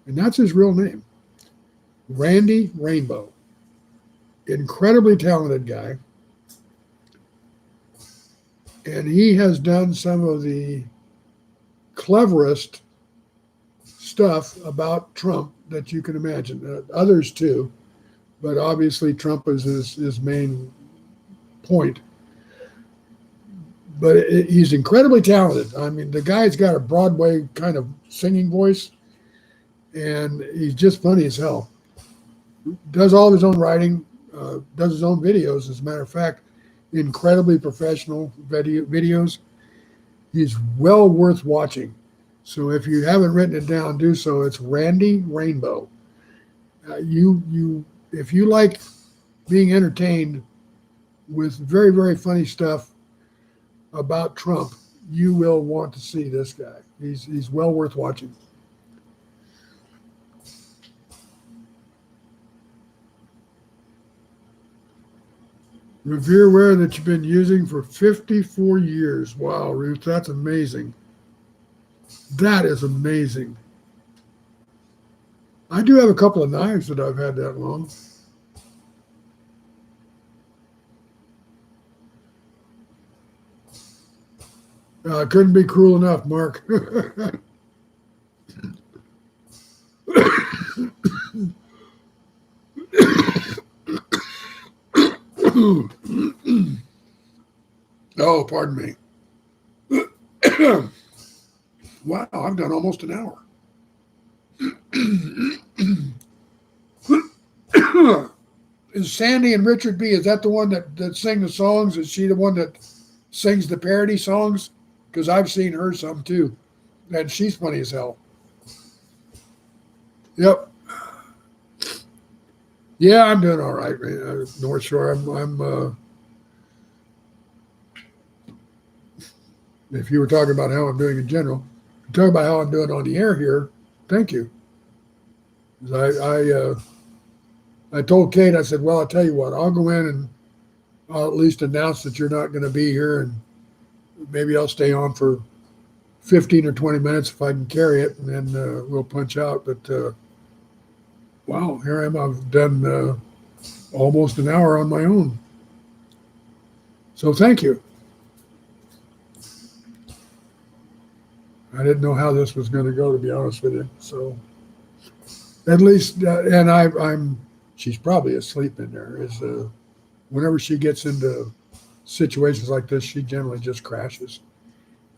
A: And that's his real name. Randy Rainbow. Incredibly talented guy. And he has done some of the cleverest stuff about Trump that you can imagine. Others too, but obviously Trump is his main point. But he's incredibly talented. I mean, the guy's got a Broadway kind of singing voice, and he's just funny as hell. Does all of his own writing, does his own videos, as a matter of fact, incredibly professional videos. He's well worth watching. So if you haven't written it down, do so. It's Randy Rainbow. If you like being entertained with very, very funny stuff about Trump, you will want to see this guy. He's well worth watching. Revereware that you've been using for 54 years. Wow, Ruth, that's amazing. That is amazing. I do have a couple of knives that I've had that long. Couldn't be cruel enough, Mark. Oh, pardon me. Wow, I've done almost an hour. Is Sandy and Richard B., is that the one that sing the songs? Is she the one that sings the parody songs? Because I've seen her some too. And she's funny as hell. Yep. Yeah, I'm doing all right, man. North Shore, I'm if you were talking about how I'm doing in general, talking about how I'm doing on the air here, thank you. I told Kate, I said, well, I'll tell you what, I'll go in and I'll at least announce that you're not going to be here, and maybe I'll stay on for 15 or 20 minutes if I can carry it, and then we'll punch out. But wow, here I am. I've done almost an hour on my own. So thank you. I didn't know how this was going to go, to be honest with you. So at least, and she's probably asleep in there. Whenever she gets into situations like this, she generally just crashes.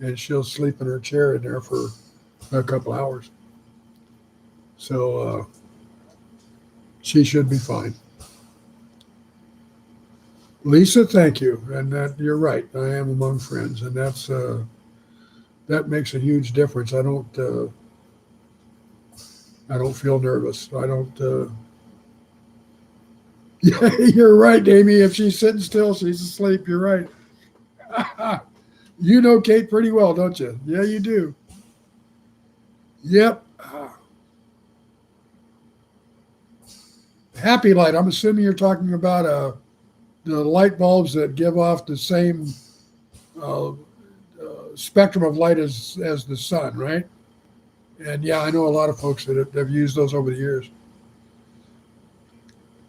A: and she'll sleep in her chair in there for a couple hours. So she should be fine. Lisa, thank you. And that you're right. I am among friends, and that makes a huge difference. I don't feel nervous. I don't. Yeah, you're right, Amy. If she's sitting still, she's asleep. You're right. You know Kate pretty well, don't you? Yeah, you do. Yep. Happy light. I'm assuming you're talking about the light bulbs that give off the same spectrum of light as the sun, right? And yeah, I know a lot of folks that have used those over the years.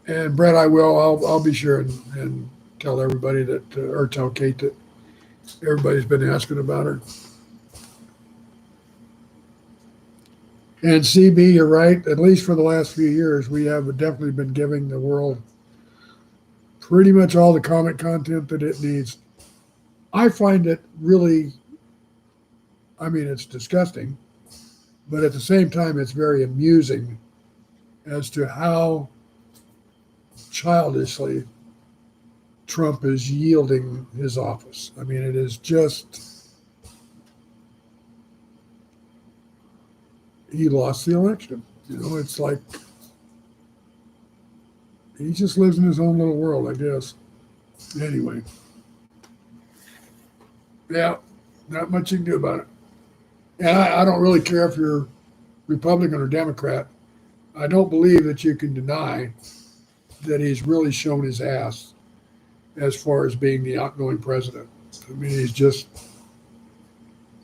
A: And Brett, I'll be sure and tell everybody that, or tell Kate that everybody's been asking about her. And CB, you're right. At least for the last few years, we have definitely been giving the world pretty much all the comic content that it needs. I find it really, I mean, it's disgusting, but at the same time, it's very amusing as to how childishly Trump is yielding his office. I mean, it is just, he lost the election. You know, it's like he just lives in his own little world, I guess. Anyway. Yeah, not much you can do about it. And I don't really care if you're Republican or Democrat. I don't believe that you can deny that he's really shown his ass as far as being the outgoing president. I mean, he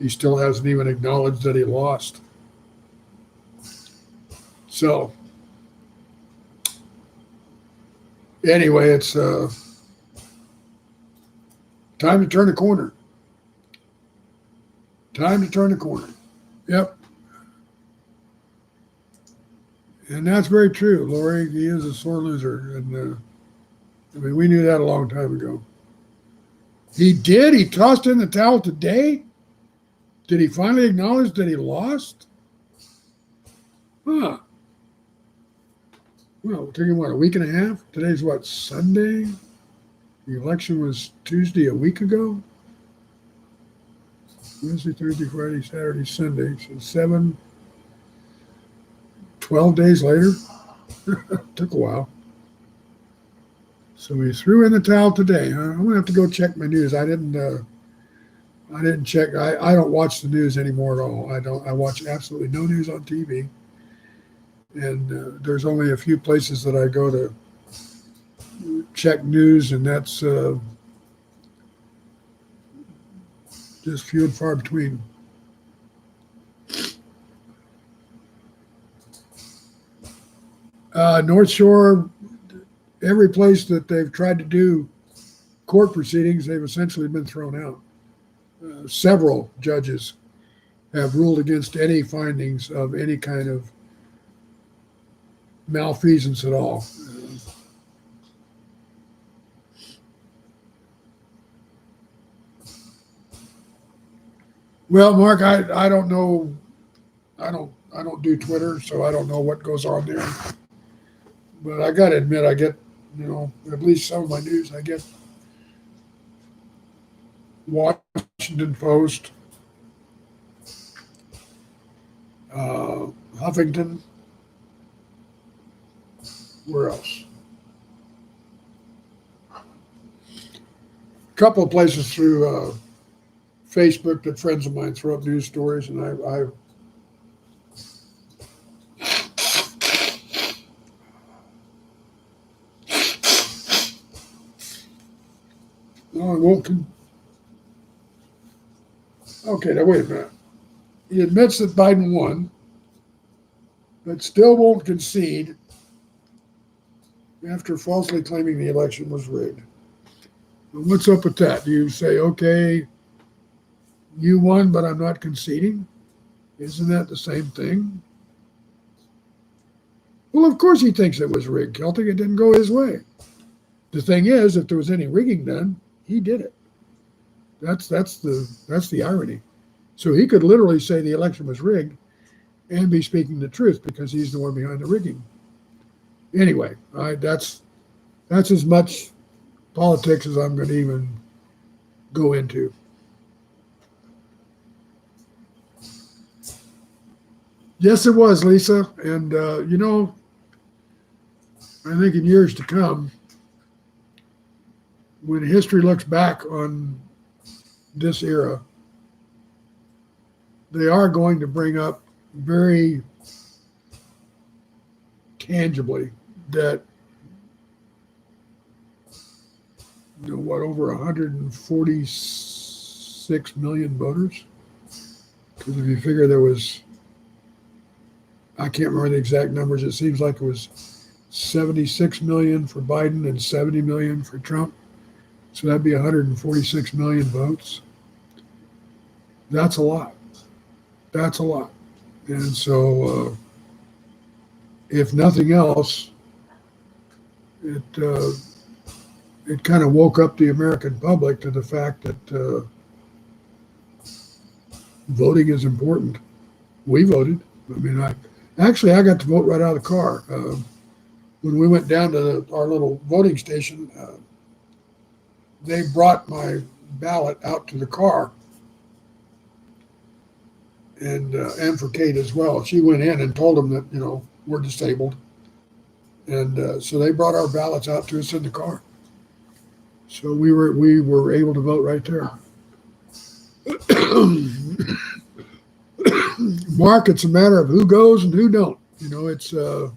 A: still hasn't even acknowledged that he lost. So, anyway, it's time to turn the corner. Time to turn the corner. Yep. And that's very true, Lori. He is a sore loser. And I mean, we knew that a long time ago. He did? He tossed in the towel today? Did he finally acknowledge that he lost? Huh. Well, it took him, what, a week and a half? Today's what, Sunday? The election was Tuesday a week ago? Wednesday, Thursday, Friday, Saturday, Sunday. So 12 days later. Took a while. So he threw in the towel today. I'm going to have to go check my news. I didn't check. I don't watch the news anymore at all. I watch absolutely no news on TV. And there's only a few places that I go to check news, and that's just few and far between. North Shore, every place that they've tried to do court proceedings, they've essentially been thrown out. Several judges have ruled against any findings of any kind of malfeasance at all. Well, Mark, I don't know. I don't do Twitter, so I don't know what goes on there. But I got to admit, I get, at least some of my news. I get Washington Post, Huffington. Where else? A couple of places through Facebook that friends of mine throw up news stories, and I no, I won't. Okay, now wait a minute. He admits that Biden won, but still won't concede after falsely claiming the election was rigged. And what's up with that? Do you say, okay, you won, but I'm not conceding? Isn't that the same thing? Well, of course he thinks it was rigged, Celtic. It didn't go his way. The thing is, if there was any rigging done, he did it. That's the irony. So he could literally say the election was rigged and be speaking the truth because he's the one behind the rigging. Anyway, that's as much politics as I'm going to even go into. Yes, it was, Lisa. And, I think in years to come, when history looks back on this era, they are going to bring up very tangibly that, over 146 million voters? Because if you figure there was, I can't remember the exact numbers, it seems like it was 76 million for Biden and 70 million for Trump. So that'd be 146 million votes. That's a lot. That's a lot. And so, if nothing else, it kind of woke up the American public to the fact that voting is important. We voted. I mean, I got to vote right out of the car. When we went down to our little voting station, they brought my ballot out to the car. And for Kate as well. She went in and told them that, we're disabled. And so they brought our ballots out to us in the car. So we were able to vote right there. Mark, it's a matter of who goes and who don't. It's now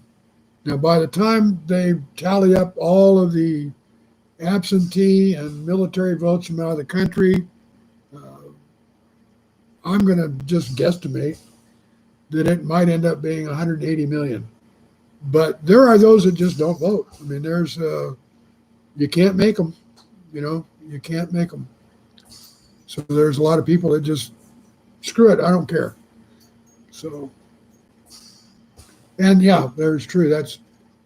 A: by the time they tally up all of the absentee and military votes from out of the country, I'm going to just guesstimate that it might end up being 180 million. But there are those that just don't vote. I mean, you can't make them. You can't make them. So there's a lot of people that just, screw it, I don't care. So, and yeah, there's true. That's,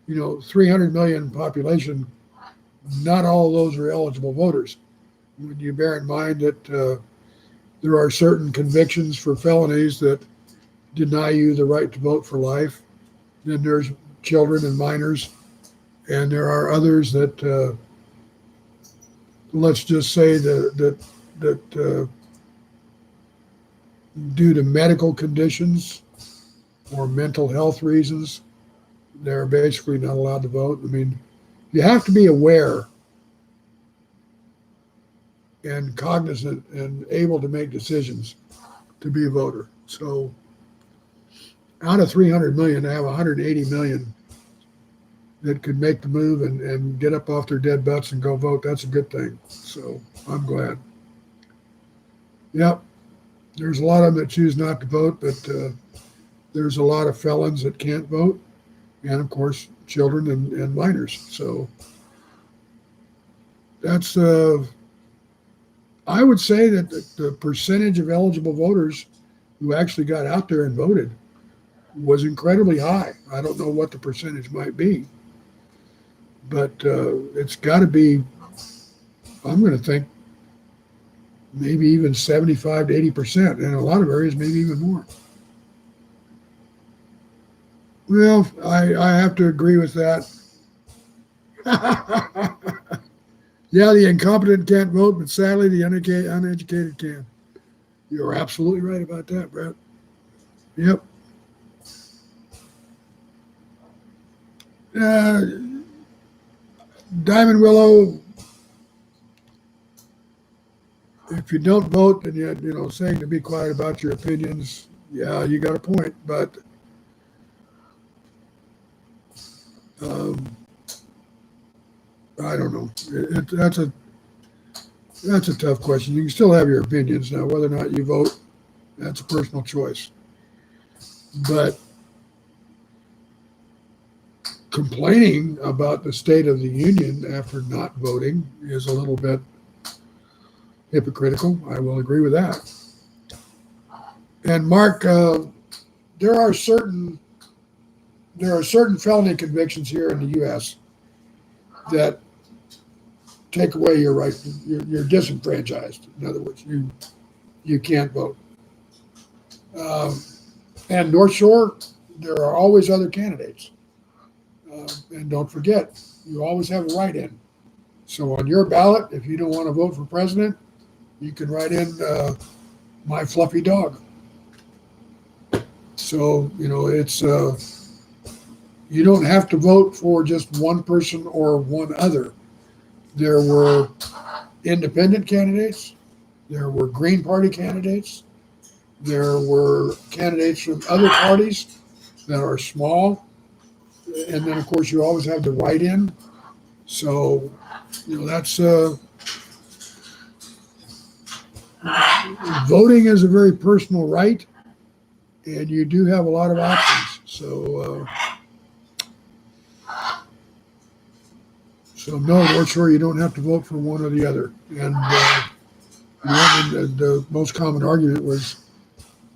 A: 300 million population. Not all of those are eligible voters. When you bear in mind that there are certain convictions for felonies that deny you the right to vote for life. Then there's children and minors. And there are others that, let's just say that due to medical conditions or mental health reasons, they're basically not allowed to vote. I mean, you have to be aware and cognizant and able to make decisions to be a voter. So out of 300 million, to have 180 million that could make the move and get up off their dead butts and go vote, that's a good thing. So I'm glad. Yep. There's a lot of them that choose not to vote, but there's a lot of felons that can't vote. And of course, children and minors. So that's, I would say that the percentage of eligible voters who actually got out there and voted was incredibly high. I don't know what the percentage might be, but it's got to be, I'm going to think, maybe even 75 to 80%, and in a lot of areas, maybe even more. Well, I have to agree with that. Yeah, the incompetent can't vote, but sadly, the uneducated can. You're absolutely right about that, Brett. Yep. Diamond Willow, if you don't vote and yet, saying to be quiet about your opinions, yeah, you got a point, but I don't know. That's a tough question. You can still have your opinions. Now, whether or not you vote, that's a personal choice. But complaining about the state of the union after not voting is a little bit hypocritical. I will agree with that. And Mark, there are certain felony convictions here in the U.S. that take away your right. You're disenfranchised. In other words, you can't vote. And North Shore, there are always other candidates. And don't forget, you always have a write-in. So on your ballot, if you don't want to vote for president, you can write in my fluffy dog. So, it's you don't have to vote for just one person or one other. There were independent candidates. There were Green Party candidates. There were candidates from other parties that are small. And then, of course, you always have the write-in. So, that's voting is a very personal right, and you do have a lot of options. So no, North Shore, you don't have to vote for one or the other. And the most common argument was,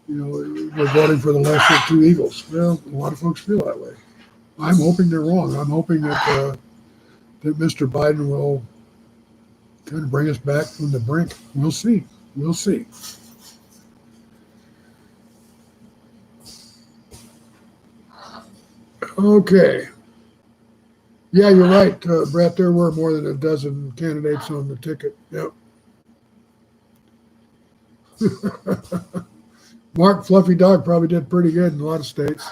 A: we're voting for the lesser of two evils. Well, a lot of folks feel that way. I'm hoping they're wrong. I'm hoping that Mr. Biden will kind of bring us back from the brink. We'll see. We'll see. Okay. Yeah, you're right, Brett. There were more than a dozen candidates on the ticket. Yep. Mark Fluffy Dog probably did pretty good in a lot of states.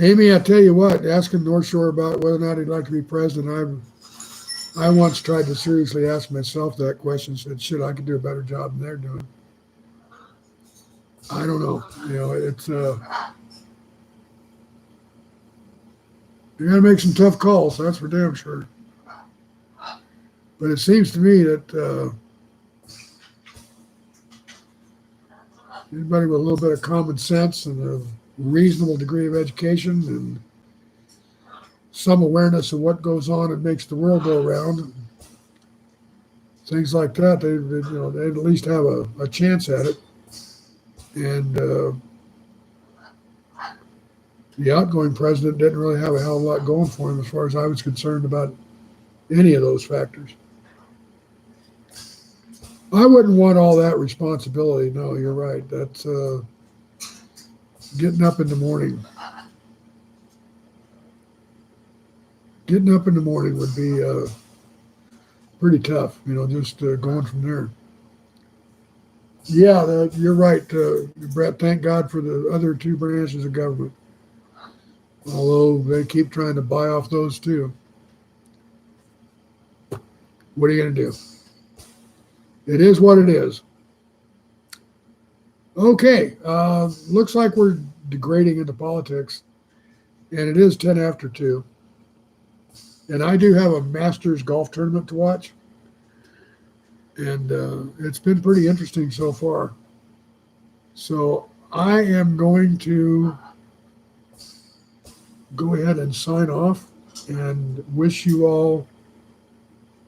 A: Amy, I tell you what, asking North Shore about whether or not he'd like to be president, I once tried to seriously ask myself that question. Said, shit, I could do a better job than they're doing. I don't know. It's you got to make some tough calls. That's for damn sure. But it seems to me that anybody with a little bit of common sense and a reasonable degree of education and some awareness of what goes on and makes the world go around, things like that, they'd at least have a chance at it. And the outgoing president didn't really have a hell of a lot going for him as far as I was concerned about any of those factors. I wouldn't want all that responsibility. No, you're right. That's getting up in the morning. Getting up in the morning would be pretty tough, just going from there. Yeah, you're right, Brett. Thank God for the other two branches of government. Although they keep trying to buy off those too. What are you going to do? It is what it is. Okay, looks like we're degrading into politics, and it is 10 after 2. And I do have a Masters golf tournament to watch, and it's been pretty interesting so far. So I am going to go ahead and sign off and wish you all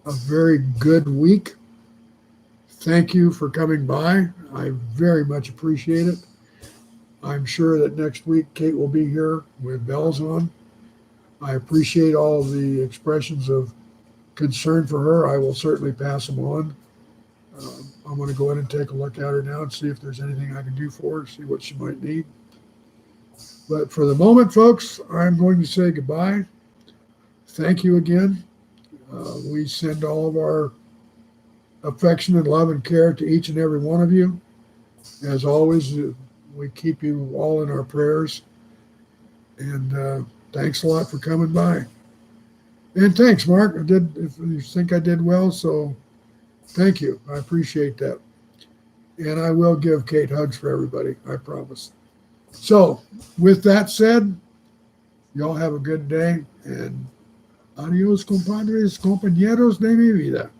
A: a very good week. Thank you for coming by. I very much appreciate it. I'm sure that next week Kate will be here with bells on. I appreciate all of the expressions of concern for her. I will certainly pass them on. I'm going to go in and take a look at her now and see if there's anything I can do for her, see what she might need. But for the moment, folks, I'm going to say goodbye. Thank you again. We send all of our affection and love and care to each and every one of you. As always, we keep you all in our prayers. And thanks a lot for coming by. And thanks, Mark. If you think I did well, so thank you. I appreciate that. And I will give Kate hugs for everybody, I promise. So, with that said, y'all have a good day. And adios, compadres, compañeros de mi vida.